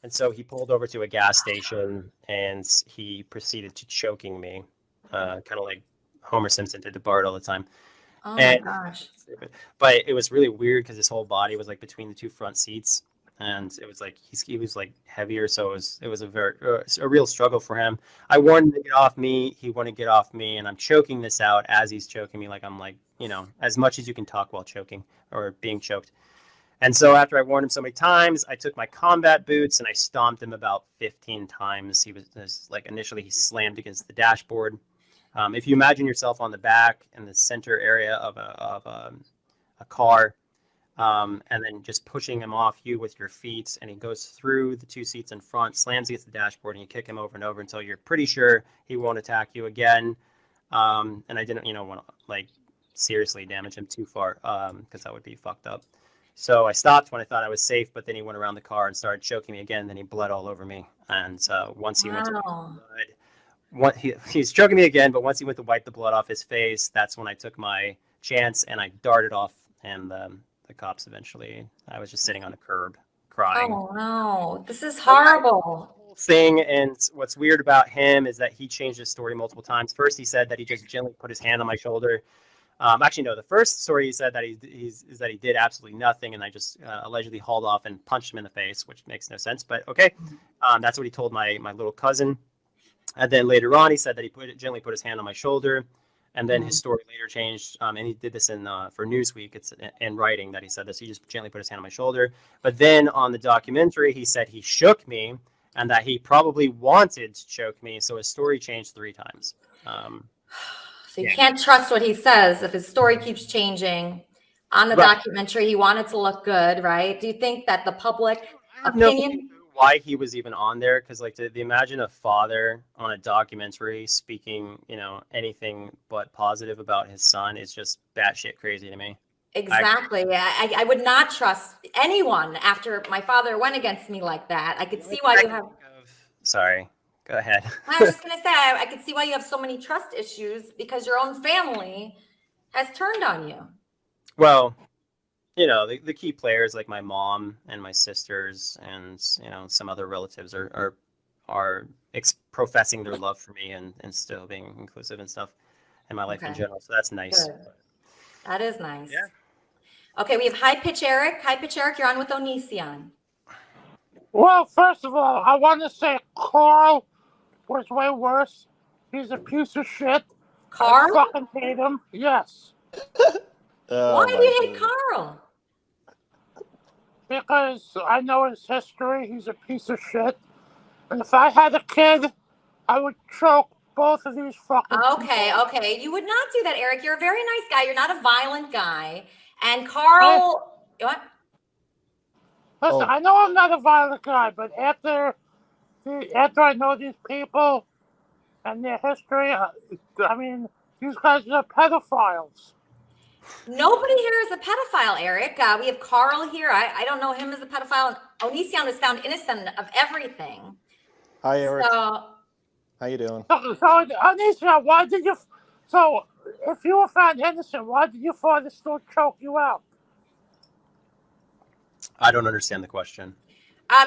And so he pulled over to a gas station and he proceeded to choking me, kind of like Homer Simpson did to Bart all the time. Oh my And gosh. but it was really weird because his whole body was like between the two front seats, and it was like he was like heavier, so it was a real struggle for him. I warned him to get off me. He wouldn't get off me, and I'm choking this out as he's choking me, like I'm like as much as you can talk while choking or being choked. And so after I warned him so many times, I took my combat boots and I stomped him about 15 times. He was like initially he slammed against the dashboard. If you imagine yourself on the back in the center area of a car, and then just pushing him off you with your feet, and he goes through the two seats in front, slams against the dashboard, and you kick him over and over until you're pretty sure he won't attack you again. And I didn't, want to like seriously damage him too far, because that would be fucked up. So I stopped when I thought I was safe, but then he went around the car and started choking me again. Then he bled all over me, and once he went to he's choking me again, but once he went to wipe the blood off his face, that's when I took my chance and I darted off, and the cops eventually. I was just sitting on a curb crying. Oh no, this is horrible. Thing, and what's weird about him is that he changed his story multiple times. First, he said that he just gently put his hand on my shoulder. Actually, no. The first story he said that he did absolutely nothing, and I just allegedly hauled off and punched him in the face, which makes no sense. But okay, that's what he told my little cousin. And then later on, he said that he gently put his hand on my shoulder, and then his story later changed. And he did this for Newsweek. It's in writing that he said this. He just gently put his hand on my shoulder. But then on the documentary, he said he shook me and that he probably wanted to choke me. So his story changed 3 times. So you can't trust what he says if his story keeps changing. On the documentary, he wanted to look good, right? Do you think that the public opinion? Why he was even on there, because like to imagine a father on a documentary speaking anything but positive about his son is just batshit crazy to me. Exactly. I would not trust anyone after my father went against me like that. I could see why you have sorry, go ahead. I was just gonna say I could see why you have so many trust issues, because your own family has turned on you. Well, the key players like my mom and my sisters and some other relatives are professing their love for me and still being inclusive and stuff in my life in general. So that's nice. Good. That is nice. Yeah. Okay, we have High Pitch Erik. High Pitch Erik, you're on with Onision. Well, first of all, I want to say Carl was way worse. He's a piece of shit. Carl? I fucking hate him. Yes. Why do you hate Carl? Because I know his history. He's a piece of shit. And if I had a kid, I would choke both of these fucking people. Okay. You would not do that, Erik. You're a very nice guy. You're not a violent guy. And Carl, what? Listen, I know I'm not a violent guy, but after I know these people and their history, I mean, these guys are pedophiles. Nobody here is a pedophile, Erik. We have Carl here. I don't know him as a pedophile. Onision was found innocent of everything. Hi, Erik. So, how you doing? So Onision, why did you? So, if you were found innocent, why did your father still choke you out? I don't understand the question.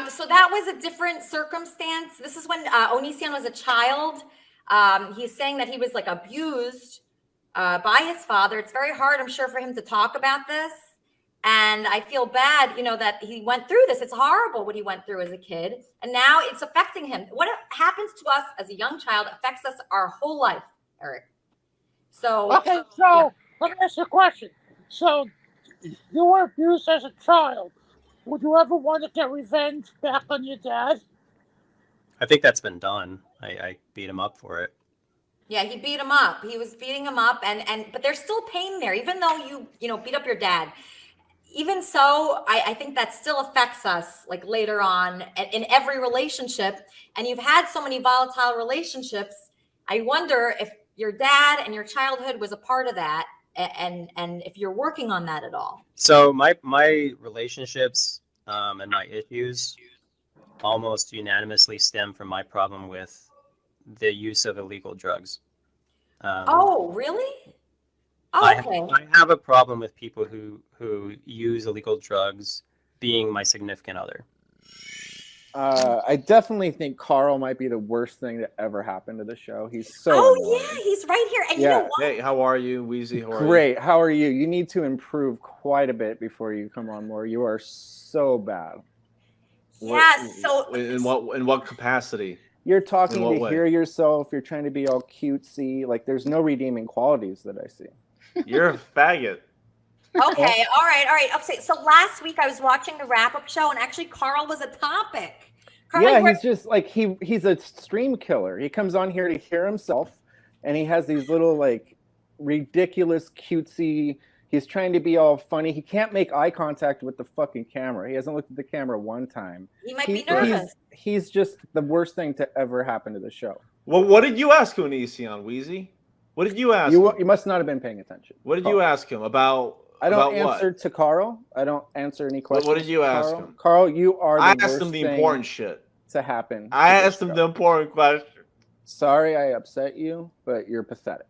So that was a different circumstance. This is when Onision was a child. He's saying that he was like abused by his father. It's very hard, I'm sure, for him to talk about this. And I feel bad, that he went through this. It's horrible what he went through as a kid. And now it's affecting him. What happens to us as a young child affects us our whole life, Erik. So let me ask you a question. So you were abused as a child. Would you ever want to get revenge back on your dad? I think that's been done. I beat him up for it. Yeah, he beat him up. He was beating him up, but there's still pain there, even though you beat up your dad. Even so, I think that still affects us like later on in every relationship. And you've had so many volatile relationships. I wonder if your dad and your childhood was a part of that, and if you're working on that at all. So my relationships and my issues almost unanimously stem from my problem with the use of illegal drugs. Oh, really? Okay. I have a problem with people who use illegal drugs being my significant other. I definitely think Carl might be the worst thing to ever happen to the show. He's so annoying. Yeah, he's right here. And you know what? Hey, how are you, Weezy? How are Great. How are you? You need to improve quite a bit before you come on more. You are so bad. Yeah, so in what capacity? You're talking to way? hear yourself. You're trying to be all cutesy. Like there's no redeeming qualities that I see. You're a faggot. Okay, all right. Okay, so last week I was watching the wrap-up show, and actually Carl was a topic. Yeah, he's just like he's a stream killer. He comes on here to hear himself, and he has these little like ridiculous cutesy. He's trying to be all funny. He can't make eye contact with the fucking camera. He hasn't looked at the camera one time. He might be nervous. He's just the worst thing to ever happen to the show. Well, what did you ask Onision, Weezy? What did you ask him? You must not have been paying attention. What did you ask him about? I don't about answer to Carl. I don't answer any questions. What did you ask him? Carl, you are. I asked him the important shit to happen. I asked him the important question. Sorry, I upset you, but you're pathetic.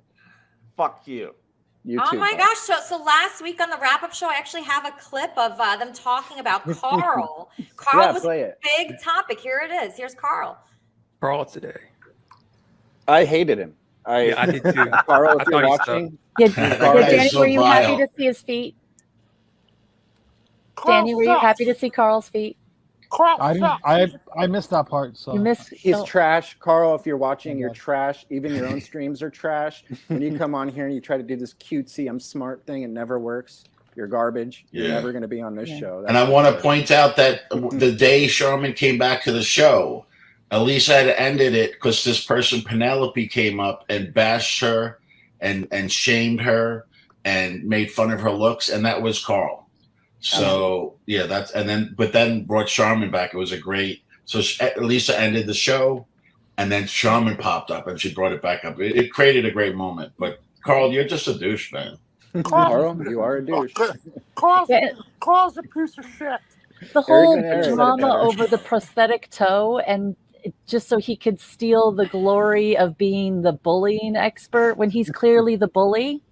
Fuck you. You oh too, my gosh! So last week on the wrap-up show, I actually have a clip of them talking about Carl. Carl was a big topic. Here it is. Here's Carl. Carl today. I hated him. I did too. Carl, if you're watching. Danny, were you happy to see his feet? Danny, were you happy to see Carl's feet? I missed that part. So you missed. He's trash, Carl. If you're watching, you're trash. Even your own streams are trash. When you come on here and you try to do this cutesy, I'm smart thing, it never works. You're garbage. You're never going to be on this show. And I want to point out that the day Sherman came back to the show, Elisa had ended it because this person, Penelope, came up and bashed her and shamed her and made fun of her looks, and that was Carl. So but then brought Charmin back. It was a great. So Lisa ended the show, and then Charmin popped up, and she brought it back up. It created a great moment. But Carl, you're just a douche, man. Carl, you are a douche. Carl's a piece of shit. The whole drama over the prosthetic toe, and just so he could steal the glory of being the bullying expert when he's clearly the bully.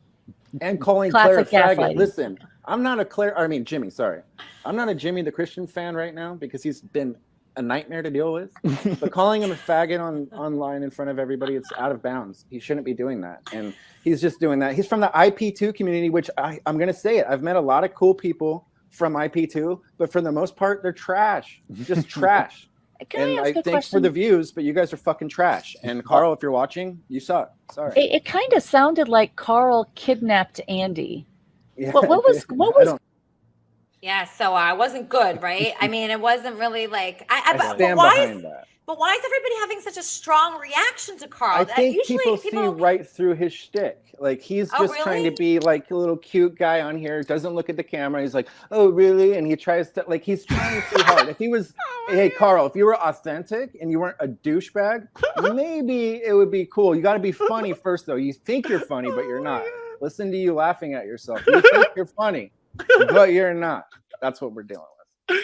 And calling Claire a faggot. Listen, I'm not a Jimmy, sorry. I'm not a Jimmy the Christian fan right now because he's been a nightmare to deal with. But calling him a faggot online in front of everybody, it's out of bounds. He shouldn't be doing that. And he's just doing that. He's from the IP2 community, which I'm going to say it. I've met a lot of cool people from IP2, but for the most part, they're trash. Just trash. Thanks for the views, but you guys are fucking trash. And Carl, if you're watching, you suck. Sorry. It kind of sounded like Carl kidnapped Andy. Yeah, what was? Yeah, so it wasn't good, right? I mean, it wasn't really like. But why is everybody having such a strong reaction to Carl? I think people see right through his shtick. Like he's just trying to be like a little cute guy on here. Doesn't look at the camera. He's like, "Oh, really?" And he tries to he's trying too hard. If he was, hey Carl, if you were authentic and you weren't a douchebag, maybe it would be cool. You got to be funny first, though. You think you're funny, but you're not. Listen to you laughing at yourself. You think you're funny, but you're not. That's what we're dealing with.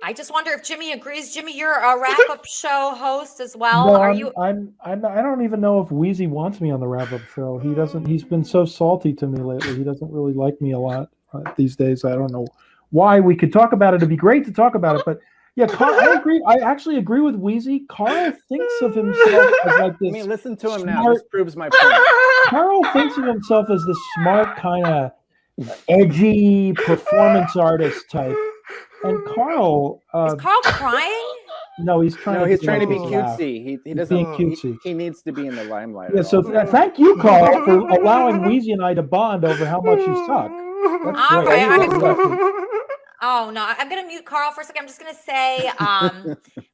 I just wonder if Jimmy agrees. Jimmy, you're a wrap-up show host as well. No, Are you? I don't even know if Weezy wants me on the wrap-up show. He doesn't. He's been so salty to me lately. He doesn't really like me a lot these days. I don't know why. We could talk about it. It'd be great to talk about it. But yeah, Carl, I agree. I actually agree with Weezy. Carl thinks of himself as like this. I mean, listen to him now. This proves my point. Carl thinks of himself as this smart, kind of edgy performance artist type. And Carl is Carl crying? No, he's trying. No, he's trying to be cutesy. He doesn't. Being cutesy. He needs to be in the limelight. Yeah. So thank you, Carl, for allowing Weezy and I to bond over how much you suck. All right. Oh no, I'm gonna mute Carl for a second. I'm just gonna say,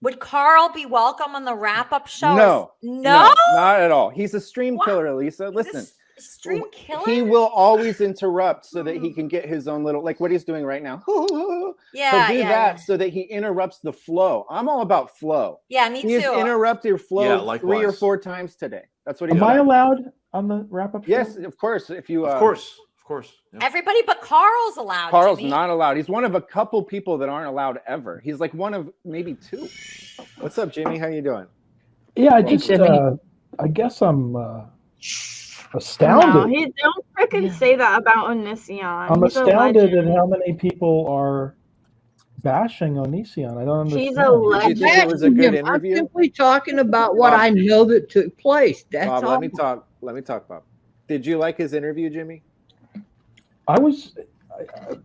would Carl be welcome on the wrap-up show? No, not at all. He's a stream killer, Lisa. Listen. Stream killer? He will always interrupt so that he can get his own little, like what he's doing right now. Yeah, he'll do that so that he interrupts the flow. I'm all about flow. Yeah, me too. He's interrupted flow 3 or 4 times today. That's what he's doing. Am I allowed on the wrap-up show? Yes, of course. If you, of course. Yeah. Everybody but Carl's allowed. Carl's not allowed. He's one of a couple people that aren't allowed ever. He's like one of maybe 2. What's up, Jimmy? How you doing? Yeah, I guess I'm astounded. No, don't freaking say that about Onision. I'm astounded at how many people are bashing Onision? I don't understand. He's a legend. Did you think it was a good I'm interview? simply talking about what I know that took place. That's Bob, all. let me talk, Bob. Did you like his interview, Jimmy? I was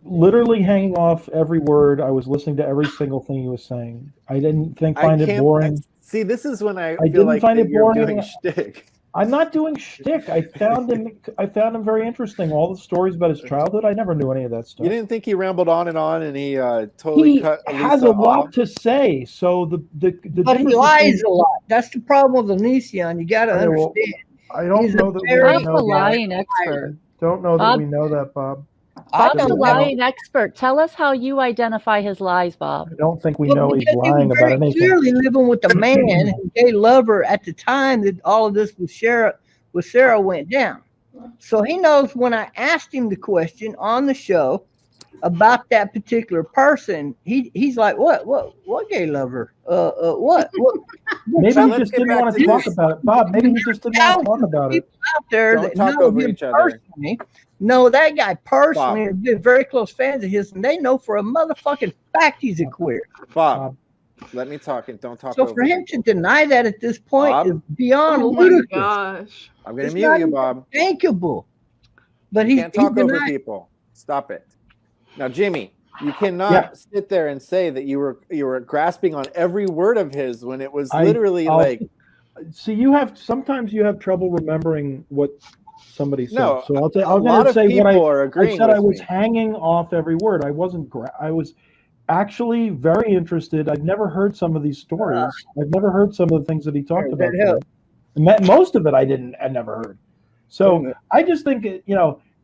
literally hanging off every word. I was listening to every single thing he was saying. I didn't find it boring. See, this is when I feel didn't like find it you're boring. doing shtick. I'm not doing shtick. I found him very interesting. All the stories about his childhood, I never knew any of that stuff. You didn't think he rambled on and he totally he cut has Elisa a lot off? to say. So the But he lies a lot. That's the problem with Onision. You got to understand. I don't know that we Bob's know a that. lying expert. Don't know that Bob- we know that, Bob. Bob's a lying expert. Tell us how you identify his lies, Bob. I don't think we Well, know he's because he lying was about very anything. clearly living with a man, his gay lover at the time that all of this with Sarah went down. So he knows when I asked him the question on the show about that particular person, he's like, what gay lover? What? Maybe he just didn't want to talk about it, Bob. Maybe he just didn't want to talk about it. Out there Don't that talk know over him each other. personally, know that guy personally, and been very close fans of his, and they know for a motherfucking fact he's a queer. Bob, let me talk and don't talk So over for him people. to deny that at this point Bob? is beyond Oh my ludicrous. gosh. I'm going It's to mute not you, even Bob. thinkable. But You he can't talk over denied. people. Stop it. Now, Jimmy, you cannot sit there and say that you were grasping on every word of his when it was literally See, sometimes you have trouble remembering what somebody said. No, So I'm a lot going to of say what people are agreeing I said. with I was me. hanging off every word. I wasn't. I was actually very interested. I've never heard some of these stories. I've never heard some of the things that he talked about. Most of it I never heard. So I just think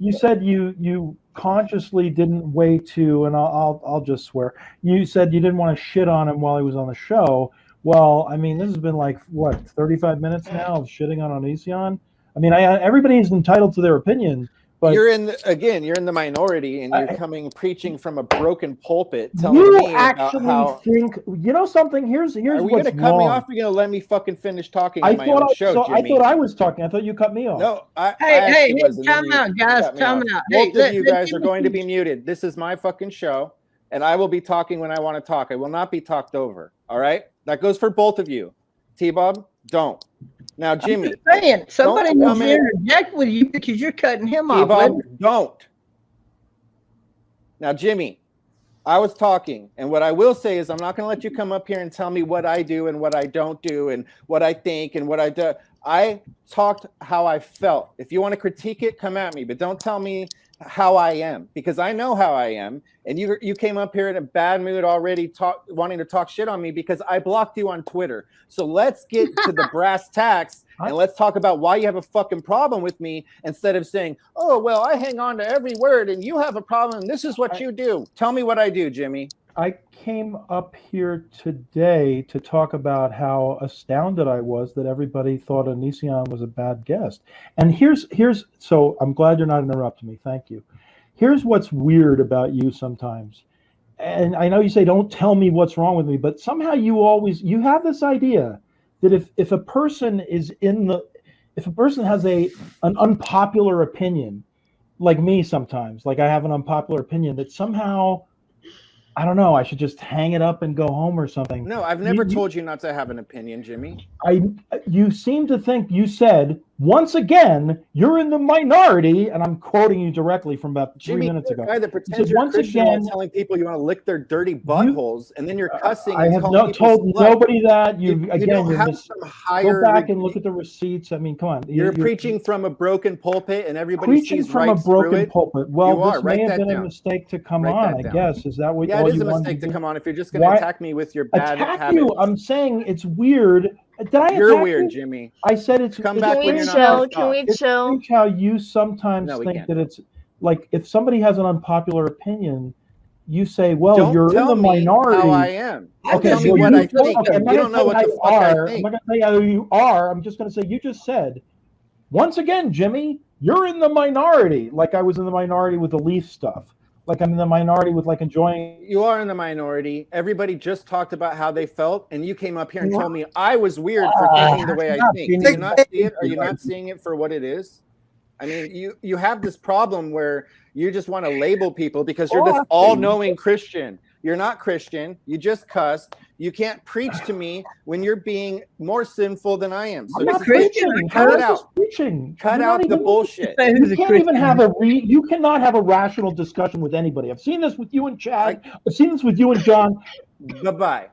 you said you consciously didn't wait to, and I'll just swear. You said you didn't want to shit on him while he was on the show. Well, I mean, this has been like, 35 minutes now of shitting on Onision? I mean, everybody is entitled to their opinion, but you're in the minority, and you're preaching from a broken pulpit, telling you me actually about how. think, something? Here's Are we what's going to cut me wrong. off? Or are you going to let me fucking finish talking I on my own show, I Jimmy? thought I was talking. I thought you cut me off. No, Hey, wasn't. time out, guys. Time out. Both of you guys are going to be muted. This is my fucking show, and I will be talking when I want to talk. I will not be talked over. All right? That goes for both of you. T-Bob, don't. Now, Jimmy. I'm saying, somebody needs to interject with you because you're cutting him off. T-Bob, don't. Now, Jimmy, I was talking, and what I will say is I'm not going to let you come up here and tell me what I do and what I don't do and what I think and what I do. I talked how I felt. If you want to critique it, come at me, but don't tell me how I am, because I know how I am. And you came up here in a bad mood already, wanting to talk shit on me because I blocked you on Twitter. So let's get to the brass tacks and let's talk about why you have a fucking problem with me instead of saying, oh, well, I hang on to every word and you have a problem. And this is what you do. Tell me what I do, Jimmy. I came up here today to talk about how astounded I was that everybody thought Onision was a bad guest. And here's so I'm glad you're not interrupting me. Thank you. Here's what's weird about you sometimes. And I know you say, don't tell me what's wrong with me, but somehow you have this idea that if a person has an unpopular opinion, like me sometimes, like I have an unpopular opinion, that somehow, I don't know, I should just hang it up and go home or something. No, I've never told you not to have an opinion, Jimmy. You seem to think you said, once again, you're in the minority, and I'm quoting you directly from about 3 minutes ago. Guy that pretends you're Christian while telling people you want to lick their dirty buttholes, and then you're cussing. I have told nobody that. Go back and look at the receipts. I mean, come on. You're preaching from a broken pulpit, and everybody sees right through it. Preaching from a broken pulpit. Well, this may have been a mistake to come on, I guess. Is that what? Yeah, it is a mistake to come on. If you're just going to attack me with your bad habits. I'm saying it's weird. You're weird, Jimmy. I said it's. Come back when you're not. Can we chill? It's how you sometimes think that it's like if somebody has an unpopular opinion, you say, "Well, you're in the minority." How I am. Okay, tell me what I think. You don't know what the fuck I think. I'm not going to tell you how you are. I'm just going to say you just said, once again, Jimmy, you're in the minority. Like I was in the minority with the Leaf stuff. Like I'm in the minority with like enjoying. You are in the minority. Everybody just talked about how they felt, and you came up here and told me I was weird for thinking the way I think. Do you not see it? Are you not seeing it for what it is? I mean, you have this problem where you just want to label people because you're this all-knowing Christian. You're not Christian. You just cussed. You can't preach to me when you're being more sinful than I am. So I'm not this is like, preaching. cut it How is this out. preaching? Cut You're out not the even- bullshit. You can't even have you cannot have a rational discussion with anybody. I've seen this with you and Chad. I've seen this with you and John. Bye-bye.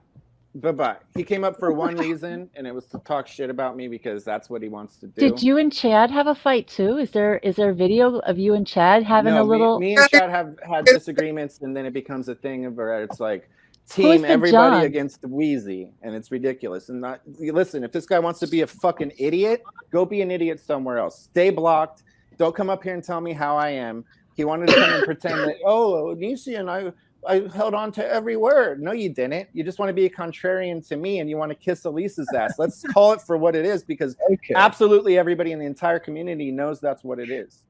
Bye-bye. He came up for one reason, and it was to talk shit about me because that's what he wants to do. Did you and Chad have a fight too? Is there a video of you and Chad having a little? Me and Chad have had disagreements, and then it becomes a thing where it's like team everybody John? against Weezy, and it's ridiculous. And not listen, if this guy wants to be a fucking idiot, go be an idiot somewhere else. Stay blocked. Don't come up here and tell me how I am. He wanted to come and pretend that, oh, Onision, I held on to every word. No, you didn't. You just want to be a contrarian to me, and you want to kiss Elisa's ass. Let's call it for what it is, because absolutely everybody in the entire community knows that's what it is.